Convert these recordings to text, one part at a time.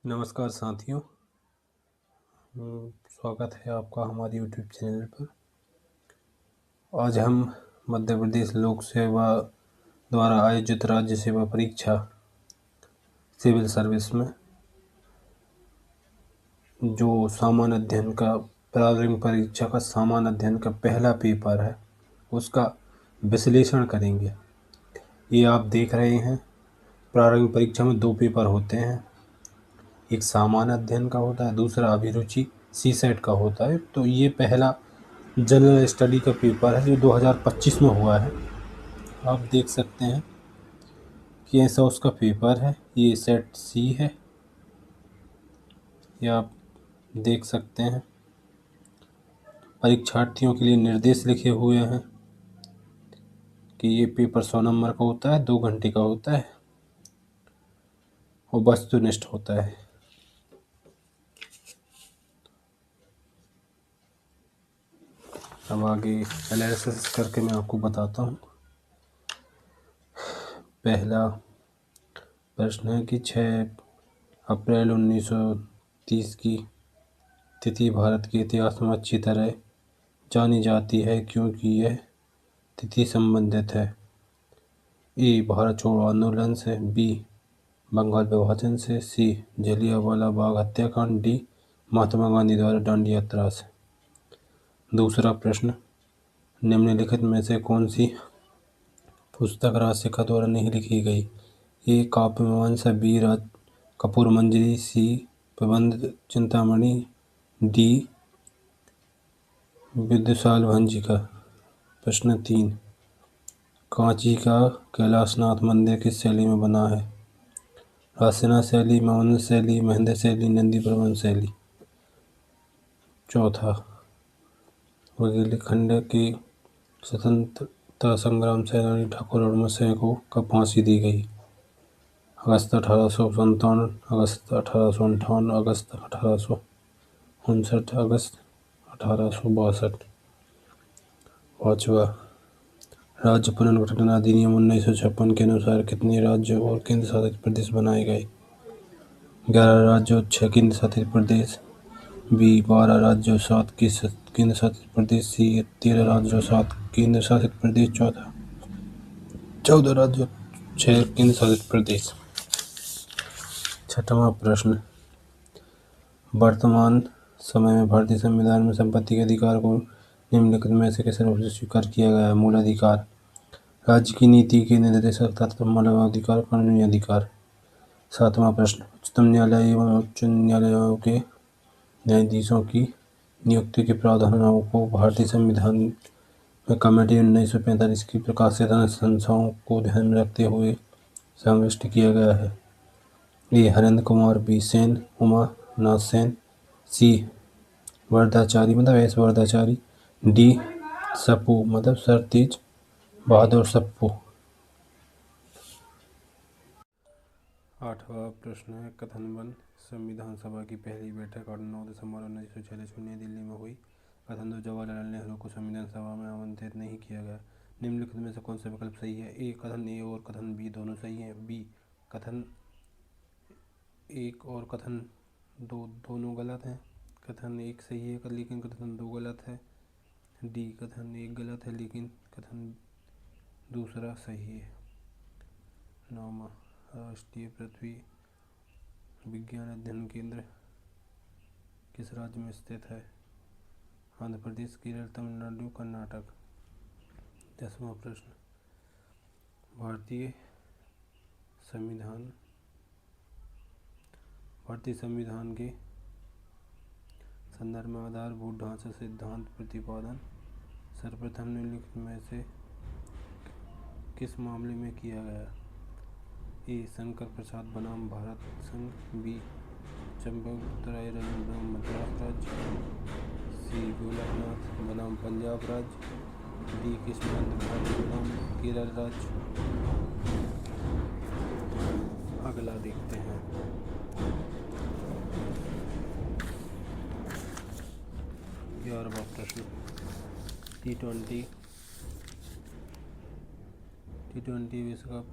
नमस्कार साथियों। स्वागत है आपका हमारे यूट्यूब चैनल पर। आज हम मध्य प्रदेश लोक सेवा द्वारा आयोजित राज्य सेवा परीक्षा सिविल सर्विस में जो सामान्य अध्ययन का प्रारंभिक परीक्षा का सामान्य अध्ययन का पहला पेपर है उसका विश्लेषण करेंगे। ये आप देख रहे हैं, प्रारंभिक परीक्षा में 2 पेपर होते हैं, एक सामान्य अध्ययन का होता है, दूसरा अभिरुचि सीसेट का होता है। तो ये पहला जनरल स्टडी का पेपर है जो 2025 में हुआ है। आप देख सकते हैं कि ऐसा उसका पेपर है। ये सेट सी है, ये आप देख सकते हैं। परीक्षार्थियों के लिए निर्देश लिखे हुए हैं कि ये पेपर 100 नंबर का होता है, 2 घंटे का होता है और वस्तुनिष्ठ होता है। अब आगे एनालिसिस करके मैं आपको बताता हूँ। पहला प्रश्न है कि 6 अप्रैल 1930 की तिथि भारत के इतिहास में अच्छी तरह जानी जाती है क्योंकि यह तिथि संबंधित है। ए भारत छोड़ो आंदोलन से, बी बंगाल विभाजन से, सी जलियांवाला बाग हत्याकांड, डी महात्मा गांधी द्वारा दांडी यात्रा से। दूसरा प्रश्न, निम्नलिखित में से कौन सी पुस्तक राजशिखा द्वारा नहीं लिखी गई? ए काव्य मीमांसा, बी राज कपूर मंजरी, सी प्रबंध चिंतामणि, डी विदुषाल भंजिका। प्रश्न 3, कांची का कैलाशनाथ मंदिर किस शैली में बना है? रासेना शैली, मौन शैली, महेंद्र शैली, नंदी प्रबंध शैली। चौथा, बुंदेलखंड के स्वतंत्रता संग्राम सेनानी ठाकुर हरमल को कब फांसी दी गई? अगस्त 1857, अगस्त 1858, अगस्त 1859, अगस्त 1862। पाँचवा, राज्य पुनर्गठन अधिनियम 1956 के अनुसार कितने राज्य और केंद्र शासित प्रदेश बनाए गए? 11 राज्य और 6 केंद्र शासित प्रदेश, बी 12 राज्य और 7 केंद्र शासित प्रदेश, सी 13 राज्य और 7 केंद्र शासित प्रदेश, चौथा 14 राज्य और 6 केंद्र शासित प्रदेश। छठवां प्रश्न, वर्तमान समय में भारतीय संविधान में संपत्ति के अधिकार को निम्नलिखित में से किस रूप से स्वीकार किया गया है? मूल अधिकार, राज्य की नीति के निर्देशक तत्व, मानवाधिकार, कानूनी अधिकार। सातवां प्रश्न, उच्चतम न्यायालय एवं उच्च न्यायालयों के न्यायाधीशों की नियुक्ति के प्रावधानों को भारतीय संविधान में कमेटी 1945 की प्रकाशित अनुशंसाओं को ध्यान में रखते हुए समाविष्ट किया गया है। ए हरेंद्र कुमार, बी सेन उमानाथ सेन, सी वरदाचारी मतलब एस वरदाचारी, डी सप्पू मतलब सर तेज बहादुर सप्पू। आठवां प्रश्न है, कथन वन संविधान सभा की पहली बैठक 9 दिसंबर 1946 को नई दिल्ली में हुई। कथन 2, जवाहरलाल नेहरू को संविधान सभा में आमंत्रित नहीं किया गया। निम्नलिखित में से कौन सा विकल्प सही है? ए कथन ए और कथन बी दोनों सही हैं, बी कथन 1 और कथन 2 दोनों गलत हैं, कथन 1 सही है लेकिन कथन 2 गलत है, डी कथन 1 गलत है लेकिन कथन दूसरा सही है। 9वां, राष्ट्रीय पृथ्वी विज्ञान अध्ययन केंद्र किस राज्य में स्थित है? आंध्र प्रदेश, केरल, तमिलनाडु, कर्नाटक। 10वां प्रश्न, भारतीय संविधान के संदर्भ में आधारभूत ढांचा सिद्धांत प्रतिपादन सर्वप्रथम निम्नलिखित में से किस मामले में किया गया? ए शंकर प्रसाद बनाम भारत संघ, बी चंपतराय बनाम मद्रास राज्य, सी गोलकनाथ बनाम पंजाब राज्य, डी कृष्णकांत भारती बनाम केरल राज्य। अगला देखते हैं। 11वां प्रश्न, टी20 विश्व कप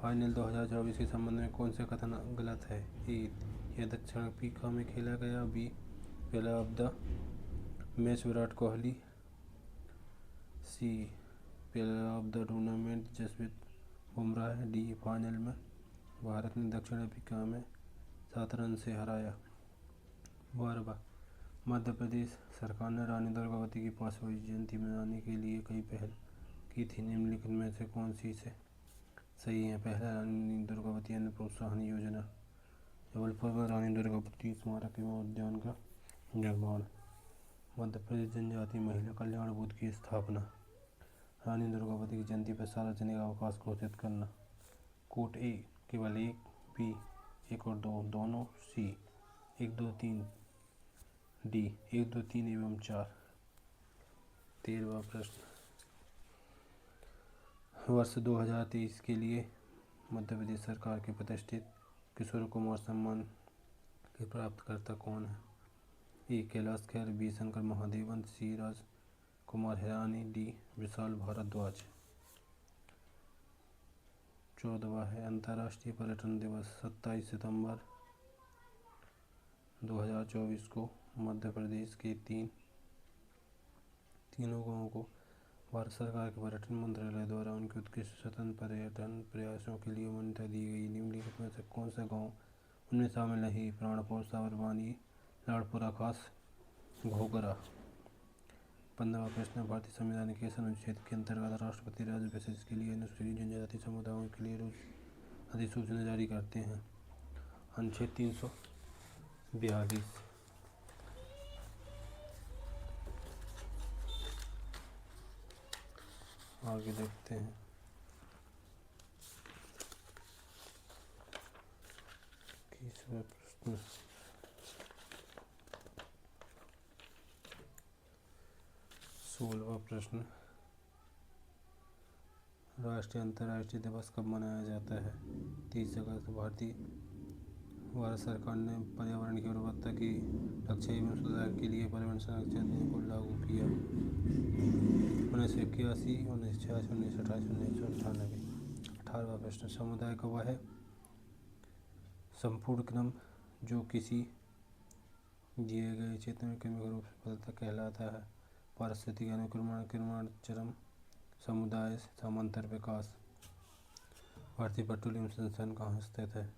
फाइनल 2024 के संबंध में कौन सा कथन गलत है? ए, यह दक्षिण अफ्रीका में खेला गया। B, player of the match Virat Kohli. C, player of the tournament Jasprit Bumrah. D, final में भारत ने दक्षिण अफ्रीका में 7 रन से हराया। 12वां, मध्य प्रदेश सरकार ने रानी दुर्गावती की 5वीं जयंती मनाने के लिए कई पहल की थी। निम्नलिखित में से कौन सी से सही है? पहला, रानी दुर्गावती अन्न प्रोत्साहन योजना। जबलपुर में रानी दुर्गावती स्मारक एवं उद्यान का निर्माण। मध्य प्रदेश जनजाति महिला कल्याण बोर्ड की स्थापना। रानी दुर्गावती की जयंती पर सार्वजनिक अवकाश घोषित करना। कोट ए, केवल 1। बी, 1 और 2 दोनों। सी, 1, 2, 3। डी, 1, 2, 3 एवं 4। 13वां प्रश्न, वर्ष 2023 के लिए मध्य प्रदेश सरकार के प्रतिष्ठित किशोर कुमार सम्मान के प्राप्तकर्ता कौन है? ए, कैलाश खेर। बी, शंकर महादेवन। सी, राज कुमार हिरानी। डी, विशाल भारद्वाज। 14वां है अंतर्राष्ट्रीय पर्यटन दिवस 27 सितंबर 2024 को मध्य प्रदेश के तीनों गाँवों को भारत सरकार के पर्यटन मंत्रालय द्वारा उनके उत्कृष्ट स्वतंत्र पर्यटन प्रयासों के लिए मान्यता दी गई। निम्नलिखित में से कौन सा गाँव उनमें शामिल नहीं? प्राणपुर, साबरवानी, लाड़पुरा खास, घोघरा। 15वां प्रश्न, भारतीय संविधान के किस अनुच्छेद के अंतर्गत राष्ट्रपति राज्य विशेष के लिए अनुसूचित जनजाति समुदायों के लिए रोज अधिसूचना जारी करते हैं? अनुच्छेद 342। आगे देखते हैं। तीसरा प्रश्न, सोलहवां प्रश्न, राष्ट्रीय अंतर्राष्ट्रीय दिवस कब मनाया जाता है? 30 अगस्त। भारत सरकार ने पर्यावरण की गुणवत्ता की रक्षा एवं सुधार के लिए पर्यावरण संरक्षण अधिनियम को लागू किया। 1981, 1986, 1928, 1998। 18वां प्रश्न, समुदाय का वह संपूर्ण क्रम जो किसी दिए गए क्षेत्र में क्रमिक रूप से बदलता कहलाता है? पारिस्थितिक अनुक्रमण, किरण, चरम समुदाय, समांतर विकास। भारतीय पेट्रोलियम संस्थान कहाँ स्थित है?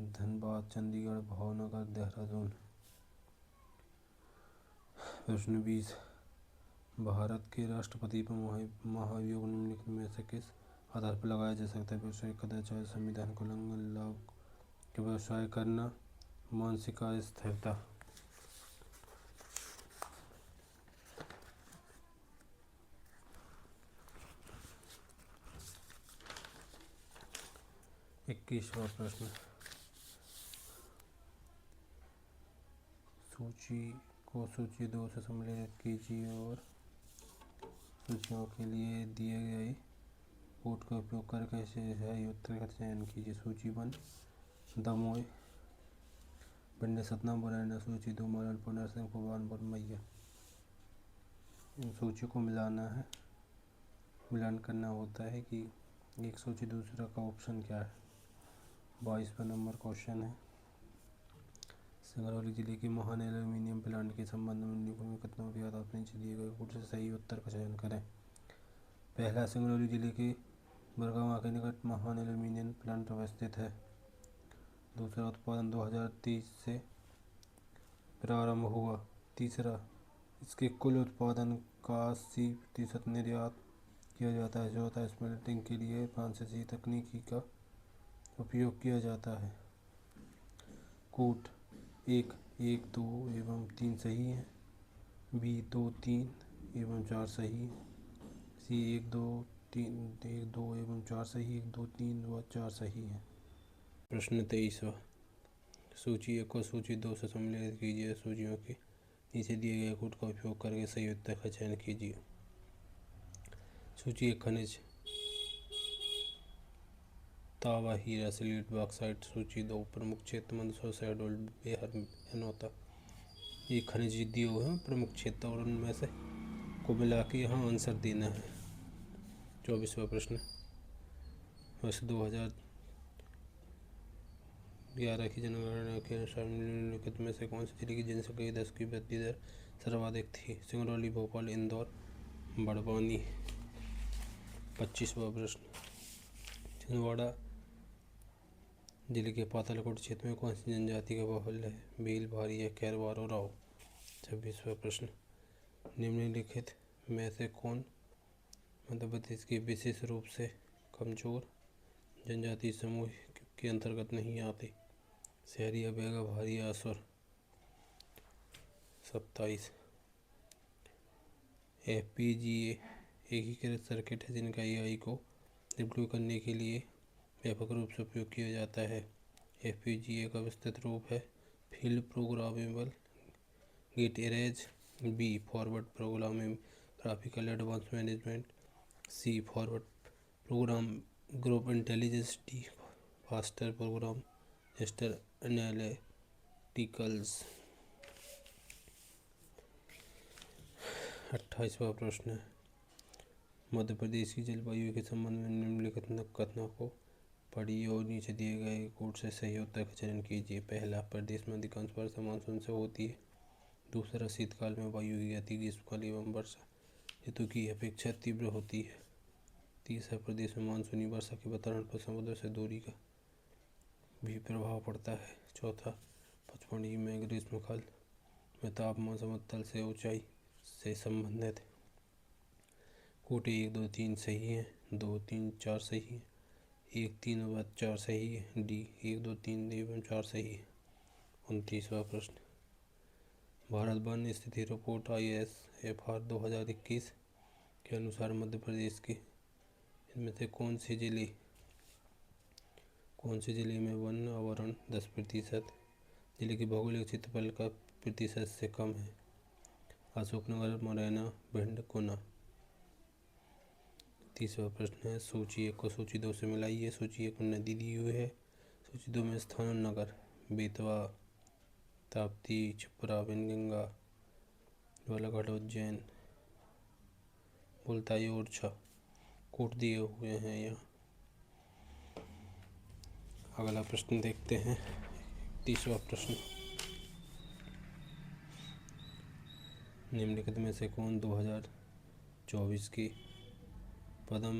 धनबाद, चंडीगढ़, भावनगर, देहरादून। प्रश्न 20, भारत के राष्ट्रपति पर महाभियोग निम्नलिखित में से किस आधार पर लगाया जा सकता है? व्यवसायिक कदाचार, संविधान का उल्लंघन, लाभ के व्यवसाय करना, मानसिक अस्थिरता। इक्कीसवां प्रश्न, सूची को सूची 2 से सम्मिलित कीजिए और सूचियों के लिए दिए गए कोड का उपयोग करके सही उत्तर का चयन कीजिए। सूची 1, दमोह, पिंडी, सतना, मुरैना। सूची 2, मालनपुर, नरसिंहपुर, बानपुर, मैया। इन सूची को मिलाना है, मिलान करना होता है कि एक सूची दूसरा का ऑप्शन क्या है। 22वां नंबर क्वेश्चन है, सिंगरौली जिले के महान एल्यूमीनियम प्लांट के संबंध में निम्नलिखित कथनों के आधार पर नीचे दिए गए कोड से सही उत्तर का चयन करें। पहला, सिंगरौली जिले के बरगामा के निकट महान एल्यूमीनियम प्लांट अवस्थित है। दूसरा, उत्पादन 2023 से प्रारंभ हुआ। तीसरा, इसके कुल उत्पादन का 80% निर्यात किया जाता है। चौथा, स्मेल्टिंग के लिए फ्रांसीसी तकनीकी का उपयोग किया जाता है। कोड 1, 1, 2 एवं 3 सही है। बी, 2, 3 एवं 4 सही है। सी, 1, 2, 3, 1, 2 एवं 4 सही, 1, 2, 3 व 4 सही है। प्रश्न 23वां, सूची 1 को सूची 2 से सम्मिलित कीजिए। सूचियों के नीचे दिए गए कोड का उपयोग करके सही उत्तर का चयन कीजिए। सूची 1, खनिज तांबा, हीरा, सिलीट, बॉक्साइट। सूची 2, प्रमुख क्षेत्र मंदसौर, शहडोल, बेहर, एनोता। ये खनिज उद्योग हैं प्रमुख क्षेत्र और उनमें से को मिला के यहाँ आंसर देना है। 24वां प्रश्न, वर्ष 11 की जनगणना के अनुसार निम्नलिखित में से कौन सी जिले की जनसंख्या की 10 की वृद्धि दर सर्वाधिक थी? सिंगरौली, भोपाल, इंदौर, बड़वानी। 25वां प्रश्न, छिंदवाड़ा जिले के पातालकोट क्षेत्र में कौन सी जनजाति का बाहुल्य है? भील, भारिया, खैरवार और राव। 26वां प्रश्न, निम्नलिखित में से कौन मध्य प्रदेश के विशेष रूप से कमजोर जनजातीय समूह के अंतर्गत नहीं आते? सहरिया, बैगा, भारिया, असुर। 27, FPGA एकीकृत सर्किट है जिनका AI को डिप्लॉय करने के लिए व्यापक रूप से उपयोग किया जाता है। FPGA का विस्तृत रूप है field programmable gate arrays, B forward programmable graphical advance management, C forward program group intelligence, D faster program jester analyticals. 28वां प्रश्न, मध्य प्रदेश की जलवायु के संबंध में निम्नलिखित कथनों को पढ़िए और नीचे दिए गए कोड से सही उत्तर का चयन कीजिए। पहला, प्रदेश में अधिकांश वर्षा मानसून से होती है। दूसरा, शीतकाल में वायु की गति ग्रीष्मकाल एवं वर्षा ऋतु की अपेक्षा तीव्र होती है। तीसरा, प्रदेश में मानसूनी वर्षा के वातावरण पर समुद्र से दूरी का भी प्रभाव पड़ता है। चौथा, पचमढ़ी में ग्रीष्मकाल में तापमान समुद्र तल से ऊंचाई से संबंधित है। कोटे 1, 2, 3 सही है, 2, 3, 4 सही है, 1, 3 और 4 सही है, D 1, 2, 3 एवं 4 सही है। 29वां प्रश्न, भारत वन स्थिति रिपोर्ट ISFR 2021 के अनुसार मध्य प्रदेश के इनमें से कौन से जिले में वन आवरण 10% जिले के भौगोलिक क्षेत्रफल का प्रतिशत से कम है? अशोकनगर, मुरैना, भिंड, गुना। 30वां प्रश्न है, सूची 1 को सूची 2 से मिलाइए। सूची 1 में नदी दी हुई है, सूची 2 में स्थान और नगर। बेतवा, ताप्ती, छपरा, विनगंगा, बालाघाट, उज्जैन, मुल्ताई, ओरछा। कोट दिए हुए हैं यहाँ। अगला प्रश्न देखते हैं, 30वां प्रश्न, निम्नलिखित में से कौन 2024 के पद्म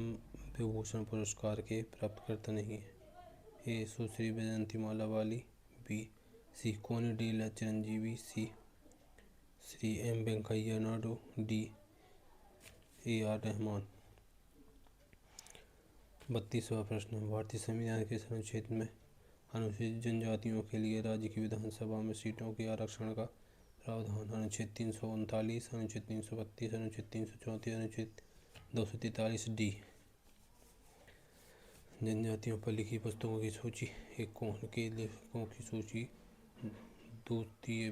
विभूषण पुरस्कार के प्राप्तकर्ता नहीं है? A सुश्री वैजयंती माला वाली, B सी कोनी डी Chiranjeevi, C Shri M Venkaiah Naidu, D AR Rahman. 32वां प्रश्न, भारतीय संविधान के अनुच्छेद में अनुसूचित जनजातियों के लिए राज्य की विधानसभा में सीटों के आरक्षण का प्रावधान। अनुच्छेद 339, अनुच्छेद 332, अनुच्छेद 334, अनुच्छेद 243, D। जनजातियों पर लिखी पुस्तकों की सूची। एक, कौन के लेखकों की सूची। द्वितीय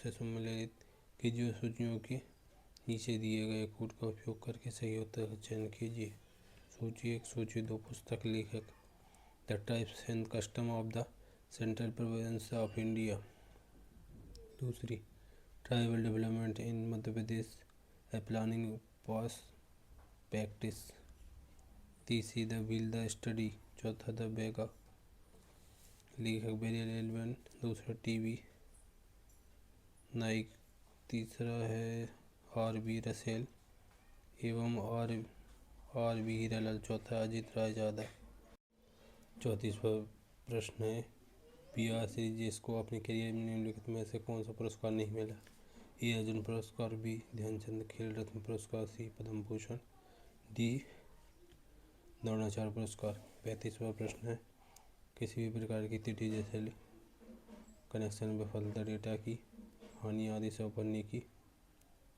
से सम्मिलित कीजिए सूचियों के नीचे दिए गए कोड का उपयोग करके सही उत्तर का चयन कीजिए। सूची 1, सूची 2 पुस्तक लेखक। The types and custom of the central province of India. दूसरी, tribal development in Madhya Pradesh, a planning pass practice. तीसरी, द व्हील द स्टडी। चौथा, द बेगा। लेखक बेरियल एलवन। दूसरा, TV नाइक। तीसरा है RB रसेल एवं RB हीरालाल। चौथा, अजित राय यादव। 34वां प्रश्न है, PR सीरीज को अपने करियर में निम्नलिखित में से कौन सा पुरस्कार नहीं मिला? A अर्जुन पुरस्कार, B ध्यानचंद खेल रत्न पुरस्कार, C पद्म भूषण, D द्रोणाचार्य पुरस्कार। 35वां प्रश्न है, किसी भी प्रकार की त्रुटि जैसे कनेक्शन विफलता, डेटा की हानि आदि से उभरने की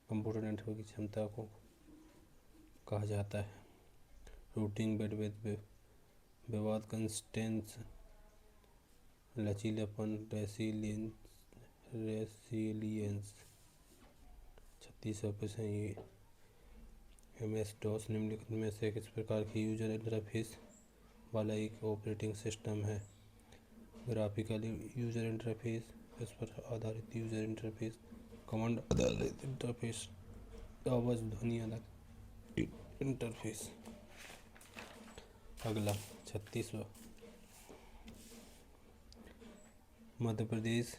कंप्यूटर नेटवर्क की क्षमता को कहा जाता है? रूटिंग बैंडविड्थ, विवाद, कंसिस्टेंस, लचीलापन, रेसिलियंस। 36वां प्रश्न, ये MS-DOS निम्नलिखित में से किस प्रकार की यूजर इंटरफेस वाला एक ऑपरेटिंग सिस्टम है? ग्राफिकल यूजर इंटरफेस, इस पर आधारित यूजर इंटरफेस, कमांड आधारित इंटरफेस, आवाज ध्वनि आधारित इंटरफेस। अगला 36वां, मध्य प्रदेश।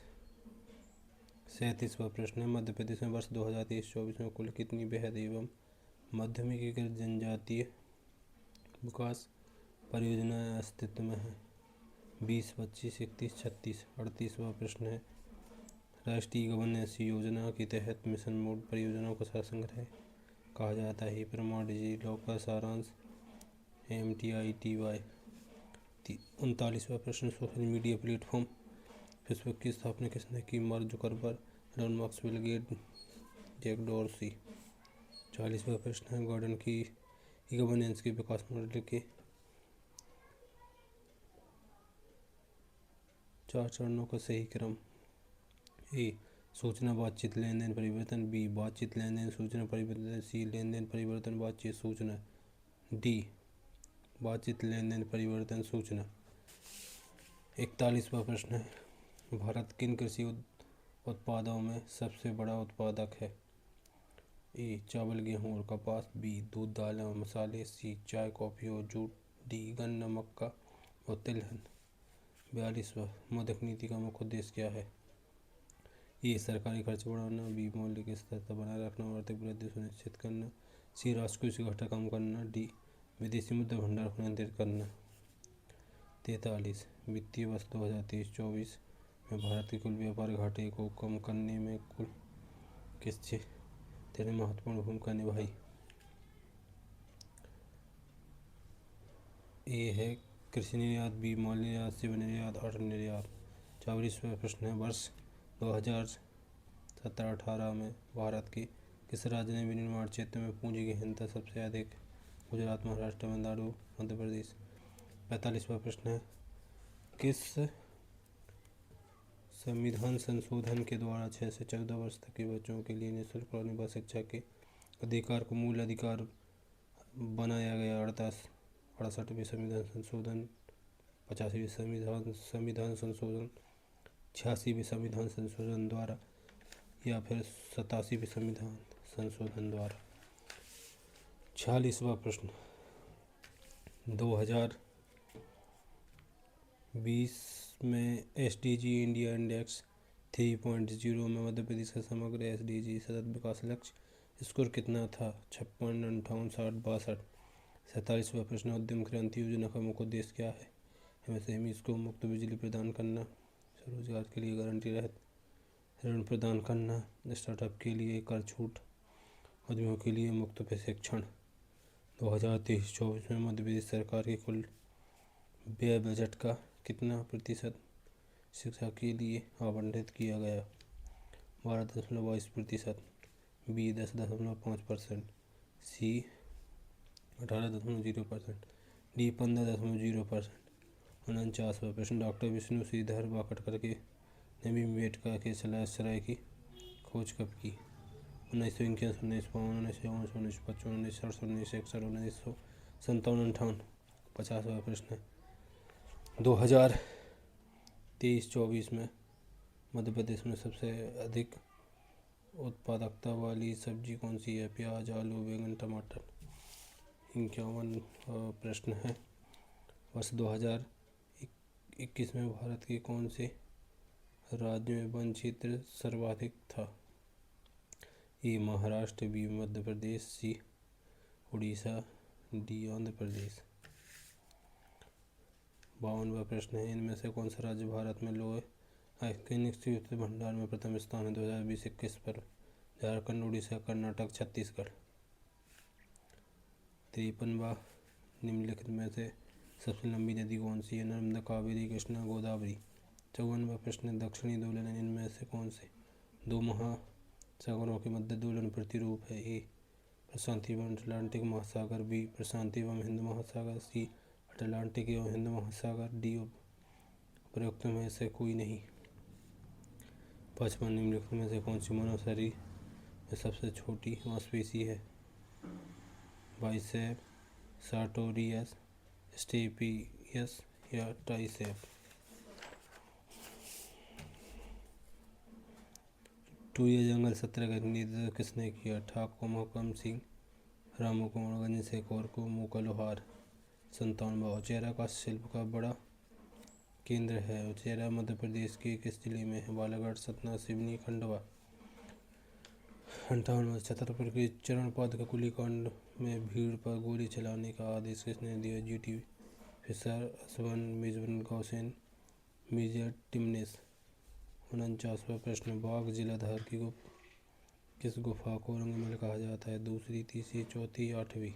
37वां प्रश्न है, मध्य प्रदेश में वर्ष 2023-24 में कुल कितनी बृहद एवं मध्यमीकृत जनजातीय विकास परियोजनाएं अस्तित्व में हैं? 20, 25, 31, 36। 38वां प्रश्न है, राष्ट्रीय गवर्नेंस योजना के तहत मिशन मोड परियोजनाओं का सार संग्रह कहा जाता है। प्रमाण डिजी लॉकर सारांश MTITY। 39वां प्रश्न, सोशल मीडिया प्लेटफॉर्म फेसबुक की स्थापना किसने की? Mark Zuckerberg, Elon Musk, Bill Gates, Jack Dorsey. 40वां प्रश्न है, गॉर्डन की गवर्नेंस के विकास मॉडल के 4 चरणों का सही क्रम। ए, सूचना बातचीत लेन देन परिवर्तन। बी, बातचीत लेन देन सूचना परिवर्तन। सी, लेन देन परिवर्तन बातचीत सूचना। डी, बातचीत लेन देन परिवर्तन सूचना। 41वां प्रश्न है, भारत किन कृषि उत्पादों में सबसे बड़ा उत्पादक है? ए, चावल, गेहूँ और कपास। बी, दूध, दालें और मसाले। सी, चाय, कॉफी और जूट। डी, गन्ना, मक्का और तिलहन। 42वां, मौद्रिक नीति का मुख्य उद्देश्य क्या है? ए, सरकारी खर्च बढ़ाना। बी, मौलिक स्थिरता बनाए रखना और आर्थिक वृद्धि सुनिश्चित करना। सी, राष्ट्रीय घाटा कम करना। डी, विदेशी मुद्रा भंडार को नियंत्रित करना। 43, वित्तीय वर्ष 2023-24 में भारत के कुल व्यापार घाटे को कम करने में कुल किस क्षेत्र ने महत्वपूर्ण भूमिका निभाई? ए है कृषि निर्यात। बी, माल निर्यात। सी, निर्यात। 8 निर्यात। 44वां प्रश्न है, वर्ष 2017-18 में भारत के किस राज्य ने विनिर्माण क्षेत्र में पूंजी की गहनता सबसे अधिक? गुजरात, महाराष्ट्र, तमिलनाडु, मध्य प्रदेश। 45वां प्रश्न है, किस संविधान संशोधन के द्वारा 6 से 14 वर्ष तक के बच्चों के लिए निःशुल्क और निवास शिक्षा के अधिकार को मूल अधिकार बनाया गया? 68वें संविधान संशोधन, 85वें संविधान संशोधन, 86वें संविधान संशोधन द्वारा या फिर 87वें संविधान संशोधन द्वारा। 46वां प्रश्न, 2020 में SDG इंडिया इंडेक्स 3.0 में मध्य प्रदेश का समग्र SDG सतत विकास लक्ष्य स्कोर कितना था? 56, 58, 60, 62। 47वां प्रश्न, उद्यम क्रांति योजना का मुख्य उद्देश्य क्या है? MSMEs को मुफ्त बिजली प्रदान करना, स्वरोजगार के लिए गारंटी रहित ऋण प्रदान करना, स्टार्टअप के लिए कर छूट, उद्यमियों के लिए मुफ्त प्रशिक्षण। 2023-24 में मध्य प्रदेश सरकार के कुल व्यय बजट का कितना प्रतिशत शिक्षा के लिए आवंटित किया गया? 12.22%। बी, 10.5%। सी, 18.0%। डी, 15.0%। 49वां प्रश्न, डॉक्टर विष्णु श्रीधर वाकटकर के नवी मेटका के सराय की खोज कब की? 1951, 1952, 1955, 1960, 1961, 1957, 58। 50वां प्रश्न, 2023-24 में मध्य प्रदेश में सबसे अधिक उत्पादकता वाली सब्जी कौन सी है? प्याज, आलू, बैंगन, टमाटर। 51 प्रश्न है, वर्ष 2021 में भारत के कौन से राज्य में वन क्षेत्र सर्वाधिक था? ए, महाराष्ट्र। बी, मध्य प्रदेश। सी, उड़ीसा। डी, आंध्र प्रदेश। 52वां प्रश्न है, इनमें से कौन सा राज्य भारत में लोहे के निश्चित भंडार में प्रथम स्थान है 2020-21 पर? झारखंड, उड़ीसा, कर्नाटक, छत्तीसगढ़। 53वां, निम्नलिखित में से सबसे लंबी नदी कौन सी है? नर्मदा, कावेरी, कृष्णा, गोदावरी। 54वां प्रश्न, दक्षिणी दोलन इनमें से कौन से दो महासागरों के मध्य दोलन प्रतिरूप है? ए, प्रशांत एवं अटलांटिक महासागर। बी, प्रशांत एवं हिंद महासागर। सी, अटलांटिक एवं हिंद महासागर। डी, उपरोक्त में से कोई नहीं। 55, निम्नलिखित में से कौन सी मानव शरीर में सबसे छोटी मांसपेशी है? बाइसेप, सार्टोरियस, स्टेपियस या ट्राइसेप। 2 ये जंगल सत्याग्रह का नेतृत्व किसने किया? ठाकुर मोहकम सिंह, रामू कुमार, गंजशेखर को, मूका लोहार। 57वां, उचेरा का शिल्प का बड़ा केंद्र है? उचेरा मध्य प्रदेश के किस जिले में है? बालाघाट, सतना, सिवनी, खंडवा। 58। छतरपुर के चरणपद खकुली कांड में भीड़ पर गोली चलाने का आदेश किसने दिया? जीटी फिशर, असवन, मेजबन गौसेन, मेजर टिमनेस। 49वां प्रश्न, बाघ जिलाधर की किस गुफा को रंगमहल कहा जाता है? दूसरी, तीसरी, चौथी, आठवीं।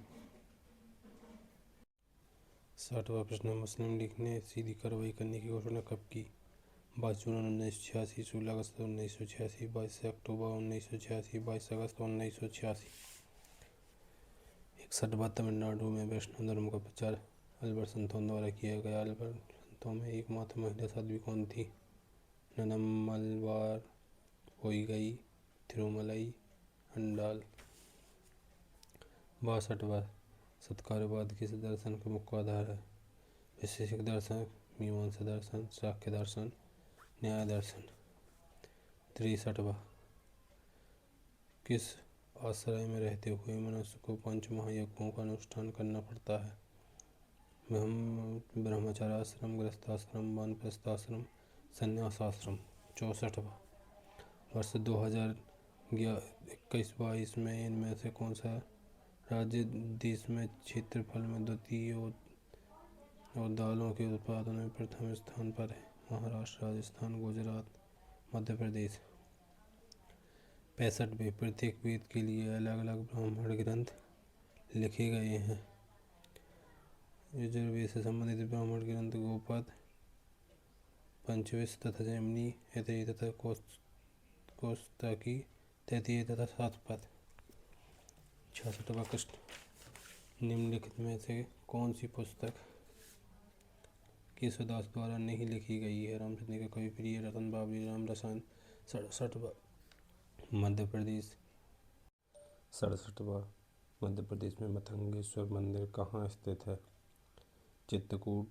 60वां प्रश्न, मुस्लिम लीग ने सीधी कार्रवाई करने की घोषणा कब की? 22 जून 1986, 16 अगस्त 1986, 22 अक्टूबर 1986, 22 अगस्त 1986। 61वां, तमिलनाडु में वैष्णव धर्म का प्रचार अल्बर्ट संतों द्वारा किया गया। अल्बर्ट संतों में एकमात्र महिला साध्वी कौन थी? नन्नम्मलवार, पोइगई, तिरुमलाई, अंडाल। 62वां, सत्कारवाद किस दर्शन का मुख्य आधार है? वैशेषिक दर्शन, मीमांसा दर्शन, सांख्य दर्शन, न्याय दर्शन। 63वां, किस आश्रय में रहते हुए मनुष्य को पंच महायज्ञों का अनुष्ठान करना पड़ता है? ब्रह्मचर्याश्रम, गृहस्थाश्रम, वानप्रस्थाश्रम, संन्यासाश्रम। 64वां, वर्ष 2021-22 में इनमें से कौन सा राज्य देश में क्षेत्रफल में द्वितीय और दालों के उत्पादन में प्रथम स्थान पर है? महाराष्ट्र, राजस्थान, गुजरात, मध्य प्रदेश। 65वें, प्रत्येक वेद के लिए अलग अलग ब्राह्मण ग्रंथ लिखे गए हैं। यजुर्वेद से संबंधित ब्राह्मण ग्रंथ गोपद, पंचविंश तथा जैमिनी, ऐतरेय तथा कोष्टकी, तैत्तिरीय तथा शतपथ। 66वां प्रश्न, निम्नलिखित में से कौन सी पुस्तक केशवदास द्वारा नहीं लिखी गई है? रामचंद्र का कवि प्रिय, रतन बाबरी, राम रसायन। 67वां, मध्य प्रदेश। 67वां, मध्य प्रदेश में मतंगेश्वर मंदिर कहाँ स्थित है? चित्रकूट,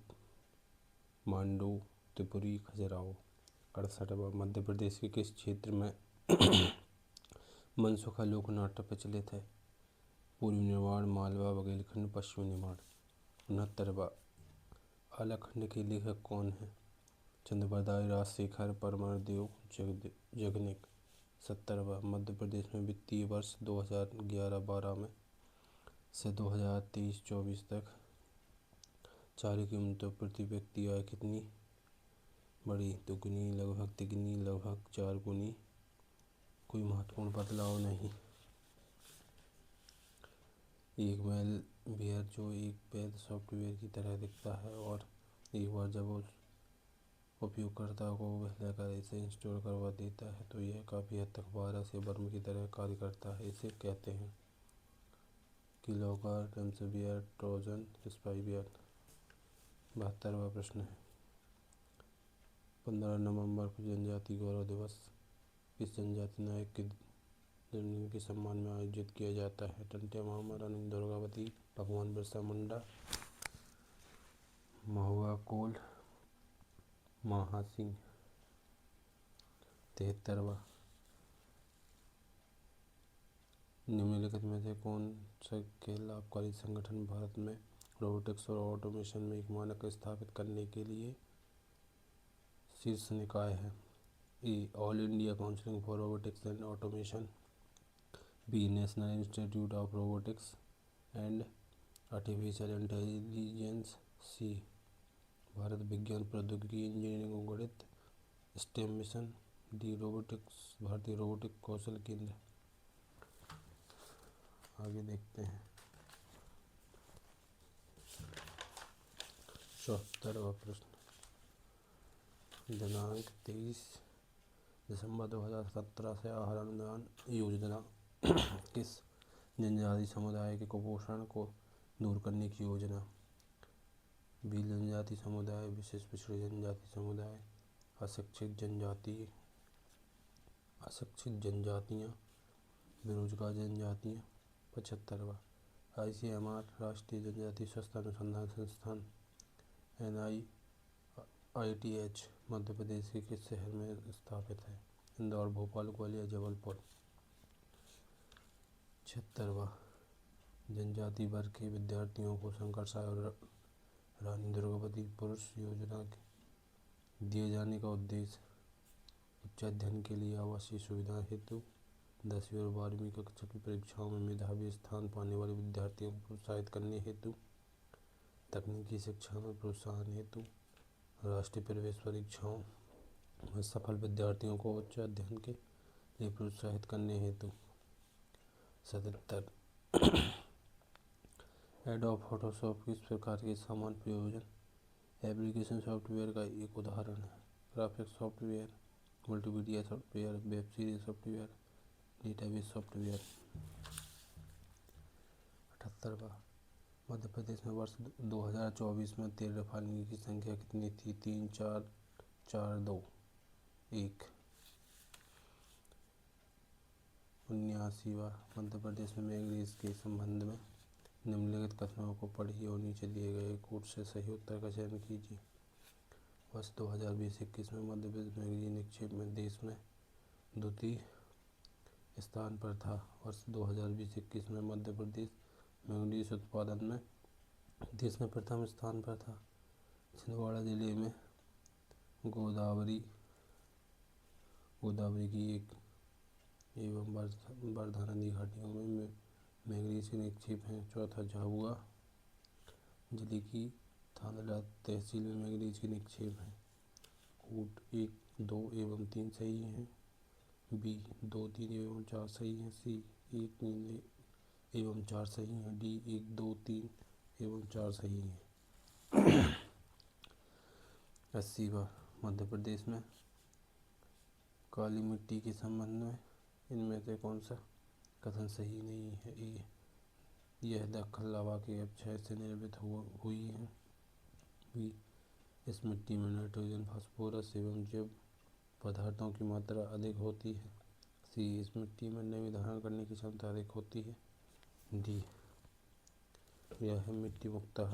मांडू, त्रिपुरी, खजुराहो। 68वां, मध्य प्रदेश के किस क्षेत्र में मनसुखा लोकनाट्य प्रचलित है? पूर्वी निर्माण, मालवा, बुंदेलखंड, पश्चिमी निर्माण। 69वां, आलाखंड के लेखक कौन हैं? चंद्रबरदाई, राजशेखर, परमरदेव, जगनिक। 70वां, मध्य प्रदेश में वित्तीय वर्ष 2011-12 में से 2023-24 तक चारे की कीमतों प्रति व्यक्ति आय कितनी बढ़ी? दुगुनी, लगभग तिगुनी, लगभग 4 गुनी। कोई महत्वपूर्ण बदलाव नहीं। एक मेलवेयर जो एक वैध सॉफ्टवेयर की तरह दिखता है और एक बार जब उस उपयोगकर्ता को वह हैकर इसे इंस्टॉल करवा देता है तो यह काफ़ी हद तक वायरस या वर्म की तरह कार्य करता है। इसे कहते हैं कीलॉगर, रैंसमवेयर, ट्रोजन, स्पाईवेयर। 72वां प्रश्न है, 15 नवंबर को जनजाति गौरव दिवस किस जनजाति नायक के जन्मदिन के सम्मान में आयोजित किया जाता है? टंट्या मामा, रानी दुर्गावती, भगवान बिरसा मुंडा, महुआ कोल, महासिंह। 73वां, निम्नलिखित में से कौन सा के लाभकारी संगठन भारत में रोबोटिक्स और ऑटोमेशन में एक मानक स्थापित करने के लिए शीर्ष निकाय है? A, all India council for robotics and automation. B, national institute of robotics and artificial intelligence. C, Bharat विज्ञान प्रौद्योगिकी इंजीनियरिंग और गणित स्टेम मिशन। डी, रोबोटिक्स भारतीय रोबोटिक कौशल केंद्र। आगे देखते हैं 74वां प्रश्न, दिनांक 23 दिसंबर 2017 से आहार अनुदान योजना किस जनजाति समुदाय के कुपोषण को दूर करने की योजना? बी, जनजाति समुदाय, विशेष पिछड़ी जनजाति समुदाय, अशिक्षित जनजातियाँ, बेरोजगार जनजातियाँ। 75वां, ICMR राष्ट्रीय जनजाति स्वास्थ्य अनुसंधान संस्थान NIITH मध्य प्रदेश के किस शहर में स्थापित है? इंदौर, भोपाल, ग्वालियर, जबलपुर। 76वां, जनजाति वर्ग के विद्यार्थियों को शंकर साय और रानी दुर्गावती पुरुष योजना दिए जाने का उद्देश्य उच्च अध्ययन के लिए आवासीय सुविधाएं हेतु 10वीं और 12वीं कक्षा की परीक्षाओं में मेधावी स्थान पाने वाले विद्यार्थियों को प्रोत्साहित करने हेतु, तकनीकी शिक्षा में प्रोत्साहन हेतु, राष्ट्रीय प्रवेश परीक्षाओं में सफल विद्यार्थियों को उच्च अध्ययन के लिए प्रोत्साहित करने हेतु 77 एडोब फोटोशॉप किस प्रकार के सामान्य प्रयोजन एप्लीकेशन सॉफ्टवेयर का एक उदाहरण है। Graphics software, multimedia software, web series software, database software. 78वां मध्य प्रदेश में वर्ष 2024 में तेल रिफाइनरी की संख्या कितनी थी? 3, 4, 4, 2, 1। 79वां मध्य प्रदेश में मैंगनीज के संबंध में निम्नलिखित कथनों को पढ़िए और नीचे दिए गए कोट से सही उत्तर का चयन कीजिए। वर्ष 2020-21 में मध्य प्रदेश मैंगनीज निक्षेप में देश में द्वितीय स्थान पर था। वर्ष 2020-21 में मध्य प्रदेश मैंगनीज उत्पादन में देश में प्रथम स्थान पर था। छिंदवाड़ा जिले में गोदावरी की एक एवं वर्धा नदी घाटियों में मैंगनीज के निक्षेप हैं। चौथा, झाबुआ जिले की थांदला तहसील में मैंगनीज के निक्षेप हैं। कोट 1, 2 एवं 3 सही हैं। बी 2, 3 एवं 4 सही हैं। सी 1, 3 एवं 4 सही हैं। डी 1, 2, 3 एवं 4 सही हैं। 80वां मध्य प्रदेश में काली मिट्टी के संबंध में इनमें से कौन सा कथन सही नहीं है? ए यह दक्खन लावा के अपक्षय से निर्मित हुई है। बी इस मिट्टी में नाइट्रोजन, फास्फोरस एवं जैव पदार्थों की मात्रा अधिक होती है। सी इस मिट्टी में नमी धारण करने की क्षमता अधिक होती है। डी यह मिट्टी मुख्यतः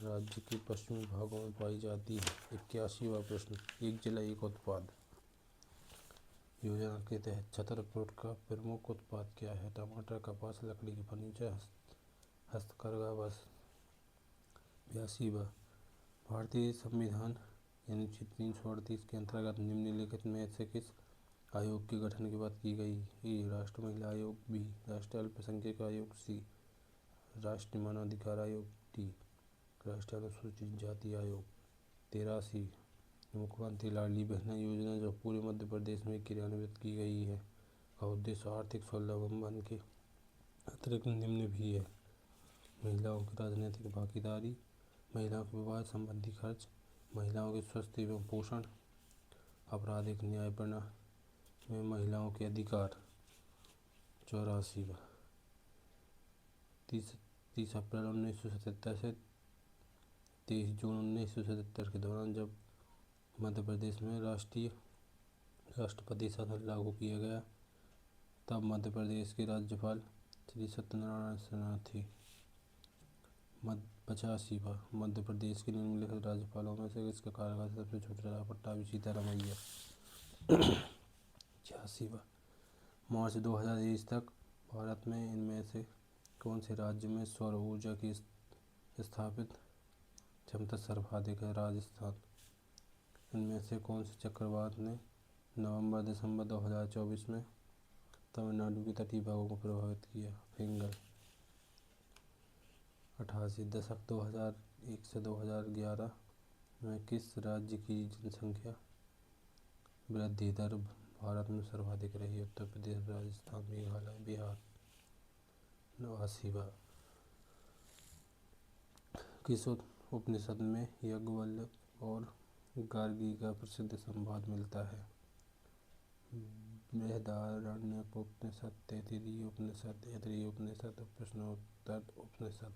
राज्य के पश्चिमी भागों में पाई जाती है। 81वां प्रश्न, एक जिला एक उत्पाद योजना के तहत छतरपुर का प्रमुख उत्पाद क्या है? टमाटर, कपास, लकड़ी के फर्नीचर, हस्तकरघा, बस। 82वां भारतीय संविधान यानी 338 के अंतर्गत निम्नलिखित में से किस आयोग के गठन की बात की गई? ए राष्ट्रीय महिला आयोग, बी राष्ट्रीय अल्पसंख्यक आयोग, सी राष्ट्रीय मानवाधिकार आयोग, डी राष्ट्रीय अनुसूचित जाति आयोग। 83 मुख्यमंत्री लाडली बहन योजना जो पूरे मध्य प्रदेश में क्रियान्वित की गई है का उद्देश्य आर्थिक स्वावलंबन के अतिरिक्त निम्न भी है। महिलाओं की राजनीतिक भागीदारी, महिलाओं के विवाह संबंधी खर्च, महिलाओं के स्वास्थ्य एवं पोषण, आपराधिक न्याय प्रणाली में महिलाओं के अधिकार। 84वां 30 अप्रैल 1977 से 23 जून 1977 के दौरान जब मध्य प्रदेश में राष्ट्रपति शासन लागू किया गया तब मध्य प्रदेश के राज्यपाल श्री सत्यनारायण सिन्हा थे। 85वां मध्य प्रदेश के निम्नलिखित राज्यपालों में से किसका कार्यकाल सबसे छोटा रहा? पट्टाभी सीतारामैया। 86वां मार्च 2023 तक भारत में इनमें से कौन से राज्य में सौर ऊर्जा की स्थापित क्षमता सर्वाधिक है? राजस्थान। इनमें से कौन से चक्रवात ने नवंबर-दिसंबर 2024 में तमिलनाडु के तटीय भागों को प्रभावित किया? फिंगर। 88 दशक 2001 से 2011 में किस राज्य की जनसंख्या वृद्धि दर भारत में सर्वाधिक रही? उत्तर प्रदेश, राजस्थान, मेघालय, बिहार। 89वां किस उपनिषद में याज्ञवल्क्य और गार्गी का प्रसिद्ध संवाद मिलता है? बृहदारण्यक उपनिषद, तैत्तिरीय उपनिषद, ऐतरेय उपनिषद, प्रश्नोत्तर उपनिषद।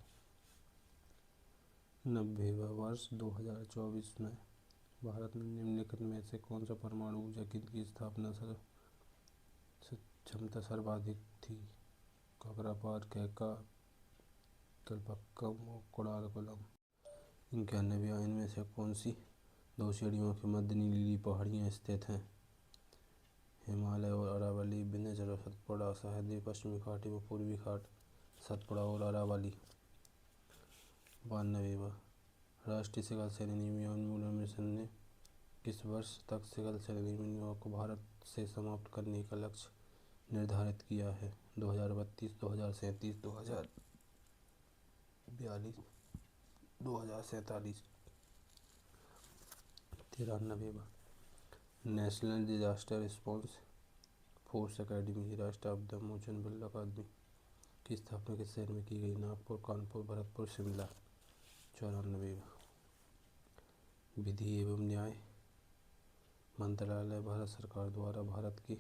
90वां वर्ष 2024 में भारत में निम्नलिखित में से कौन सा परमाणु ऊर्जा केंद्र की स्थापना क्षमता सर्वाधिक थी? काकरापार, कैका, कल्पक्कम और कुडालकुलम। 91वां इनमें से कौन सी दो श्रेणियों के मध्य नीली पहाड़ियाँ स्थित हैं? हिमालय और अरावली, विंध्याचल और सतपुड़ा, सह्याद्री पश्चिमी घाट एवं पूर्वी घाट, सतपुड़ा और अरावली। 92वां राष्ट्रीय शिखर शैली न्यून उन्मूलन मिशन ने किस वर्ष तक सिकल सेल एनीमिया को भारत से समाप्त करने का लक्ष्य निर्धारित किया है? 2032, 2037, 2042, 2047। 93। National disaster response force academy राष्ट्रीय आपदा मोचन बल अकादमी की स्थापना किस शहर में की गई? नागपुर, कानपुर, भरतपुर, शिमला। 94। विधि एवं न्याय मंत्रालय भारत सरकार द्वारा भारत की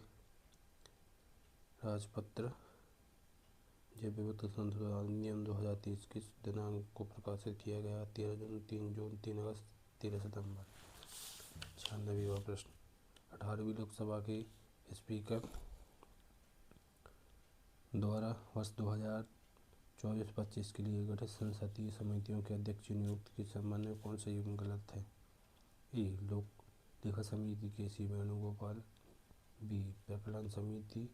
राजपत्र जैव विविधता संरक्षण अधिनियम 2023 किस दिनांक को प्रकाशित किया गया? 13 जून, 3 जून, 3 अगस्त, 13 सितंबर। 96वां प्रश्न। 18वीं लोकसभा के स्पीकर द्वारा वर्ष 2024-25 के लिए गठित संसदीय समितियों के अध्यक्ष नियुक्ति के संबंध में कौन सा युग्म गलत है? ए. लोक लेखा समिति के.सी. वेणुगोपाल। बी. प्रकलन समिति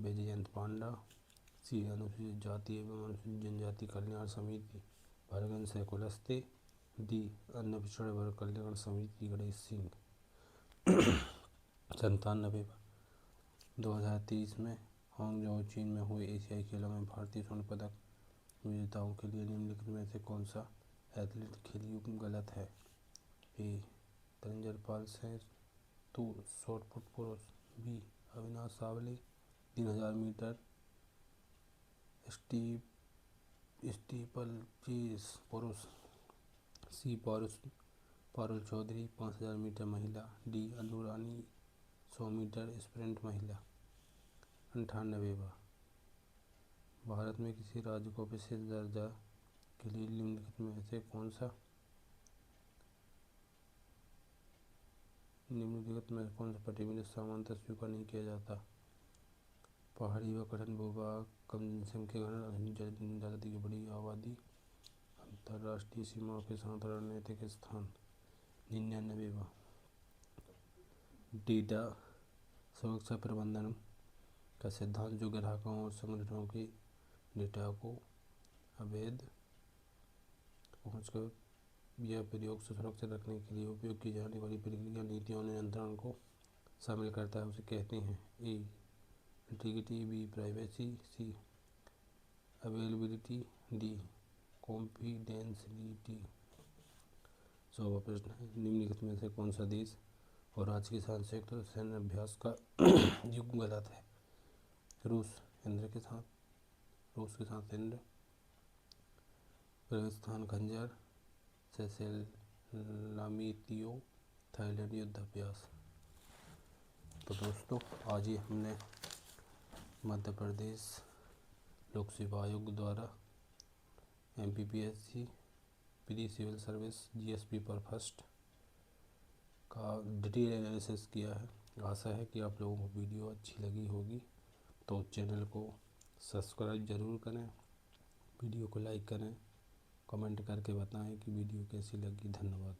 बैजयंत पांडा। सी. अनुसूचित जाति एवं अनुसूचित जनजाति कल्याण समिति भरगन कुलस्ते। डी. अन्य पिछड़े वर्ग कल्याण समिति गणेश सिंह। 97। 2023 में हांगझोउ चीन में हुए एशियाई खेलों में भारतीय स्वर्ण पदक विजेताओं के लिए निम्नलिखित में से कौन सा एथलीट खेल युग्म गलत है? ए. तंजर पाल सेठ तो शॉट पुट पुरुष। B. Avinash Sable 3000 metre steeplechase पुरुष। सी. पारुल चौधरी 5000 मीटर महिला। D. Annu Rani 100 metre sprint महिला। 98वां। भारत में किसी राज्य को विशेष दर्जा के लिए निम्नलिखित में से कौन सा प्रतिबंधित सामान्यतः स्वीकार नहीं किया जाता? पहाड़ी व कठिन भूभाग, कम जनसंख्या घनत्व, जनजाति की बड़ी आबादी, अंतर्राष्ट्रीय सीमाओं के साथ रणनीतिक स्थान। 99वां। डेटा सुरक्षा प्रबंधन का सिद्धांत जो ग्राहकों और संगठनों के डेटा को अवैध पहुँच कर या प्रयोग से सुरक्षित रखने के लिए उपयोग की जाने वाली प्रक्रिया, नीतियों और नियंत्रण को शामिल करता है, उसे कहते हैं? ए. इंटीग्रिटी। बी. प्राइवेसी। सी. अवेलेबिलिटी। डी. कॉन्फिडेंशियलिटी। 100वां प्रश्न है। निम्नलिखित में से कौन सा देश और राज्य के साथ संयुक्त सैन्य अभ्यास का युग्म गलत है? रूस के साथ इंद्र, पाकिस्तान खंजर, सेशेल लामीतियो, थाईलैंड युद्ध अभ्यास। तो दोस्तों आज ही हमने मध्य प्रदेश लोक सेवा आयोग द्वारा MPPSC pre civil service GSP पर फर्स्ट का डिटेल एनालिसिस किया है। आशा है कि आप लोगों को वीडियो अच्छी लगी होगी, तो चैनल को सब्सक्राइब ज़रूर करें, वीडियो को लाइक करें, कमेंट करके बताएं कि वीडियो कैसी लगी। धन्यवाद।